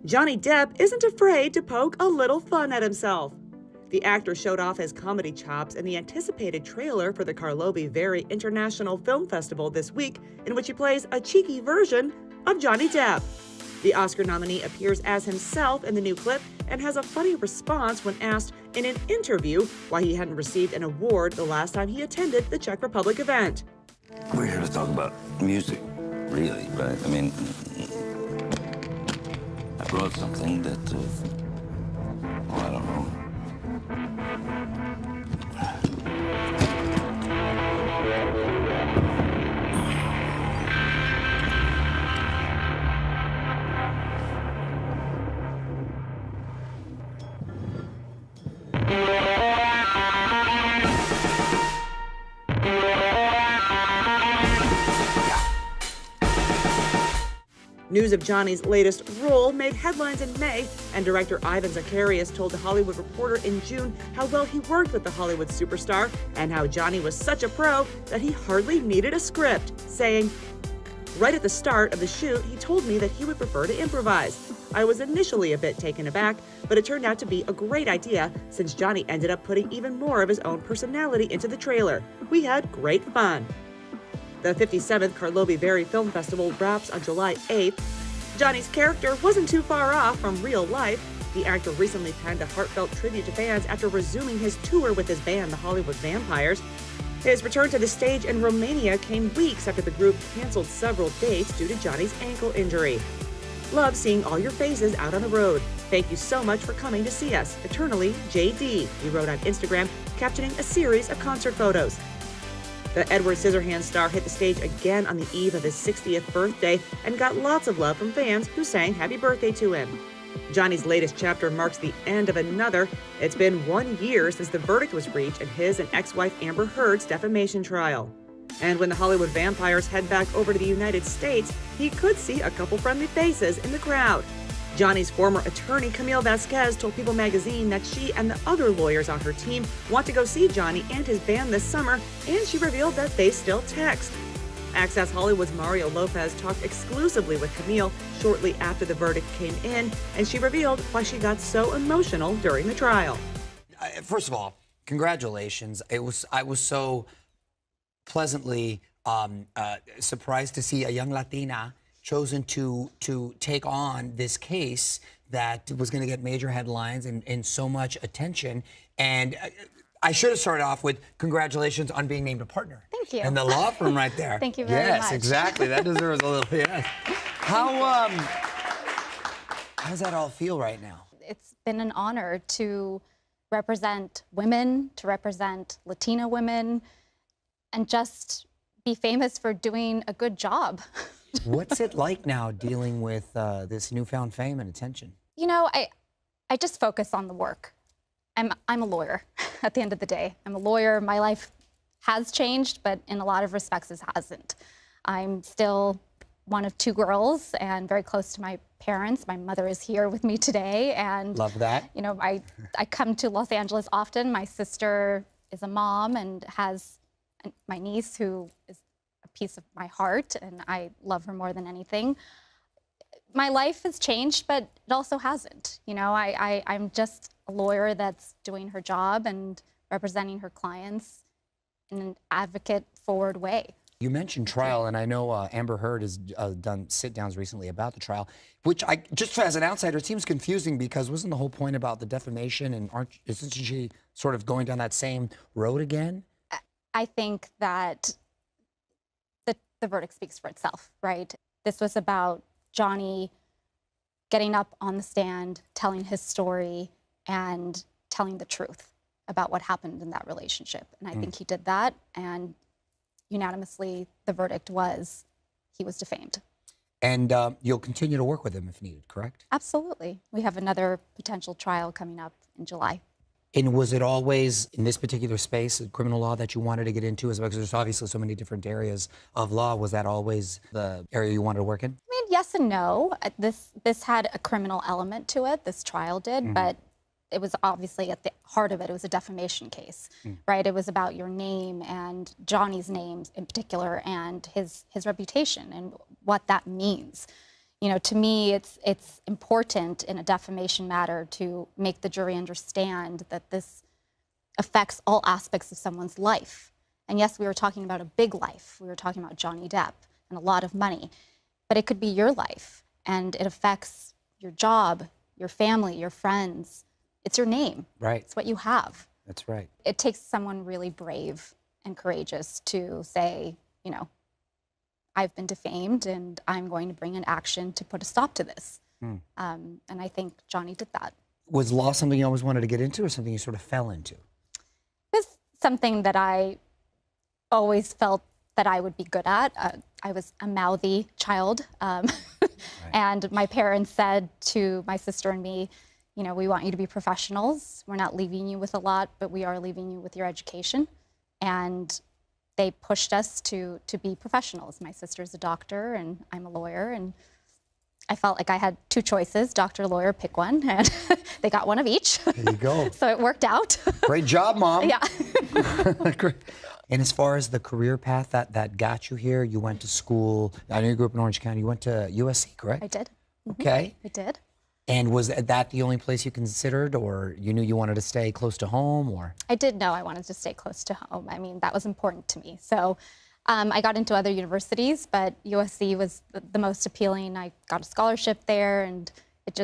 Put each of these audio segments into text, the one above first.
Johnny Depp isn't afraid to poke a little fun at himself. The actor showed off his comedy chops in the anticipated trailer for the Karlovy Vary International Film Festival this week, in which he plays a cheeky version of Johnny Depp. The Oscar nominee appears as himself in the new clip and has a funny response when asked in an interview why he hadn't received an award the last time he attended the Czech Republic event. We're here to talk about music, really, right? I mean, I brought something that, well, I don't know. News of Johnny's latest role made headlines in May, and director Ivan Zacharias told The Hollywood Reporter in June how well he worked with the Hollywood superstar and how Johnny was such a pro that he hardly needed a script, saying, "Right at the start of the shoot, he told me that he would prefer to improvise. I was initially a bit taken aback, but it turned out to be a great idea since Johnny ended up putting even more of his own personality into the trailer. We had great fun." The 57th Karlovy Vary Film Festival wraps on July 8th. Johnny's character wasn't too far off from real life. The actor recently penned a heartfelt tribute to fans after resuming his tour with his band, the Hollywood Vampires. His return to the stage in Romania came weeks after the group canceled several dates due to Johnny's ankle injury. "Love seeing all your faces out on the road. Thank you so much for coming to see us. Eternally, JD," he wrote on Instagram, captioning a series of concert photos. The Edward Scissorhands star hit the stage again on the eve of his 60th birthday and got lots of love from fans who sang happy birthday to him. Johnny's latest chapter marks the end of another. It's been 1 year since the verdict was reached in his and ex-wife Amber Heard's defamation trial. And when the Hollywood Vampires head back over to the United States, he could see a couple friendly faces in the crowd. Johnny's former attorney, Camille Vasquez, told People magazine that she and the other lawyers on her team want to go see Johnny and his band this summer, and she revealed that they still text. Access Hollywood's Mario Lopez talked exclusively with Camille shortly after the verdict came in, and she revealed why she got so emotional during the trial. First of all, congratulations. I was so pleasantly surprised to see a young Latina chosen to take on this case that was going to get major headlines and so much attention. And I should have started off with congratulations on being named a partner. Thank you. And the law firm right there. Thank you very much. Yes, exactly. That deserves a little, yes. How does that all feel right now? It's been an honor to represent women, to represent Latina women, and just be famous for doing a good job. What's it like now dealing with this newfound fame and attention? You know, I just focus on the work. I'm a lawyer at the end of the day. I'm a lawyer. My life has changed, but in a lot of respects it hasn't. I'm still one of 2 girls and very close to my parents. My mother is here with me today, and love that. You know, I come to Los Angeles often. My sister is a mom and has my niece who is piece of my heart, and I love her more than anything. My life has changed, but it also hasn't. You know, I'm just a lawyer that's doing her job and representing her clients in an advocate-forward way. You mentioned trial, and I know Amber Heard has done sit-downs recently about the trial, which just as an outsider, it seems confusing because wasn't the whole point about the defamation, and isn't she sort of going down that same road again? I think that the verdict speaks for itself, right? This was about Johnny getting up on the stand, telling his story, and telling the truth about what happened in that relationship. And I think he did that, and unanimously, the verdict was he was defamed. And you'll continue to work with him if needed, correct? Absolutely. We have another potential trial coming up in July. And was it always in this particular space, criminal law, that you wanted to get into? Because there's obviously so many different areas of law. Was that always the area you wanted to work in? I mean, yes and no. This had a criminal element to it. This trial did, but it was obviously at the heart of it. It was a defamation case, right? It was about your name and Johnny's name in particular, and his reputation and what that means. You know, to me, it's important in a defamation matter to make the jury understand that this affects all aspects of someone's life. And yes, we were talking about a big life. We were talking about Johnny Depp and a lot of money. But it could be your life, and it affects your job, your family, your friends. It's your name. Right. It's what you have. That's right. It takes someone really brave and courageous to say, you know, I've been defamed and I'm going to bring an action to put a stop to this. And I think Johnny did that. Was law something you always wanted to get into, or something you sort of fell into? It's something that I always felt that I would be good at. I was a mouthy child. And my parents said to my sister and me, you know, we want you to be professionals. We're not leaving you with a lot, but we are leaving you with your education. And they pushed us to be professionals. My sister's a doctor and I'm a lawyer, and I felt like I had two choices, doctor, lawyer, pick one, and they got one of each. There you go. So it worked out. Great job, Mom. Yeah. Great. And as far as the career path that got you here, you went to school. I know you grew up in Orange County. You went to USC, correct? I did. Okay. I did. And was that the only place you considered, or you knew you wanted to stay close to home, or? I did know I wanted to stay close to home. I mean, that was important to me. So I got into other universities, but USC was the most appealing. I got a scholarship there, and it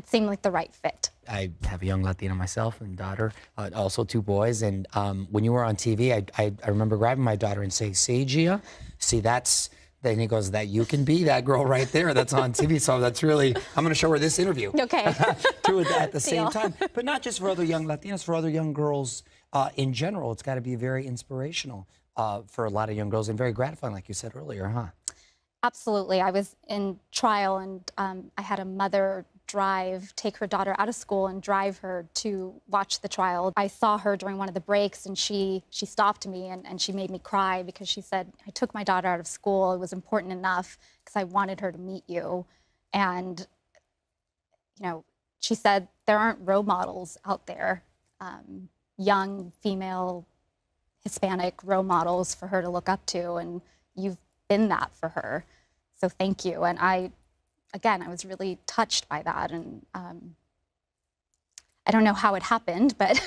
seemed like the right fit. I have a young Latina myself and daughter, also two boys. And when you were on TV, I remember grabbing my daughter and saying, "See, Gia, see, then he goes, that you can be that girl right there that's on TV." So that's really, I'm going to show her this interview. Okay. Do it at the same Deal. time. But not just for other young Latinas, for other young girls in general. It's got to be very inspirational for a lot of young girls, and very gratifying, like you said earlier, huh? Absolutely. I was in trial, and I had a mother take her daughter out of school and drive her to watch the trial. I saw her during one of the breaks, and she stopped me and she made me cry, because she said, I took my daughter out of school. It was important enough because I wanted her to meet you. And, you know, she said there aren't role models out there, young, female, Hispanic role models for her to look up to, and you've been that for her. So thank you. And again, I was really touched by that, and I don't know how it happened, but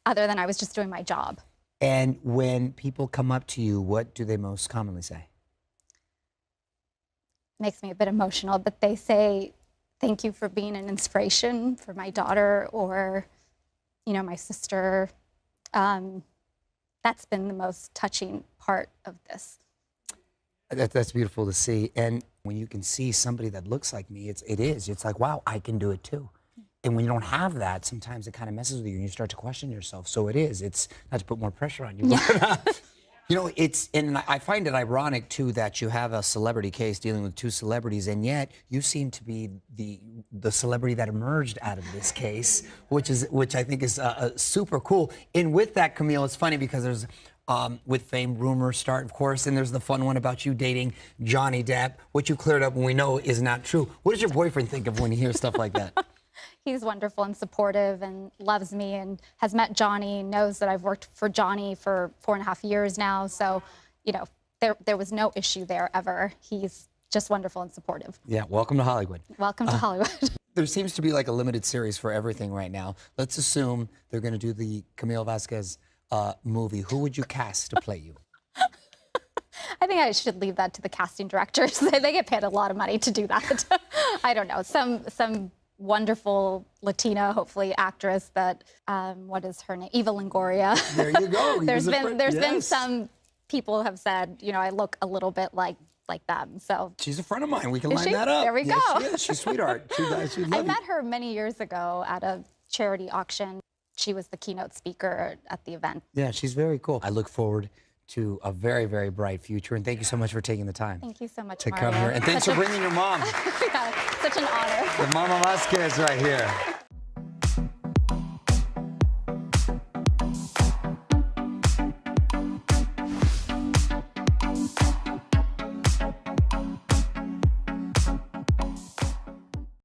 other than I was just doing my job. And when people come up to you, what do they most commonly say? Makes me a bit emotional, but they say, thank you for being an inspiration for my daughter, or, you know, my sister. That's been the most touching part of this. That's beautiful to see. And when you can see somebody that looks like me, it's like, wow, I can do it too. And when you don't have that, sometimes it kind of messes with you and you start to question yourself. So it's not to put more pressure on you. Yeah. You know, and I find it ironic too that you have a celebrity case dealing with two celebrities, and yet you seem to be the celebrity that emerged out of this case, which I think is super cool. And with that, Camille, it's funny because there's with fame, rumors start, of course, and there's the fun one about you dating Johnny Depp, which you cleared up and we know is not true. What does your boyfriend think of when he hears stuff like that? He's wonderful and supportive and loves me, and has met Johnny, knows that I've worked for Johnny for 4.5 years now. So, you know, there was no issue there ever. He's just wonderful and supportive. Yeah, welcome to Hollywood. Welcome to Hollywood. There seems to be like a limited series for everything right now. Let's assume they're going to do the Camille Vasquez movie. Who would you cast to play you? I think I should leave that to the casting directors. They get paid a lot of money to do that. I don't know. Some wonderful Latina, hopefully, actress that, what is her name? Eva Longoria. There you go. There's been some people have said, you know, I look a little bit like them. So she's a friend of mine. We can is line she? that up. There we go. Yes, she is. She's a sweetheart. I met her many years ago at a charity auction. She was the keynote speaker at the event. Yeah, she's very cool. I look forward to a very, very bright future, and thank you so much for taking the time. Thank you so much, to Mario. come here, and thanks for bringing your mom. Yeah, such an honor. The Mama Vasquez right here.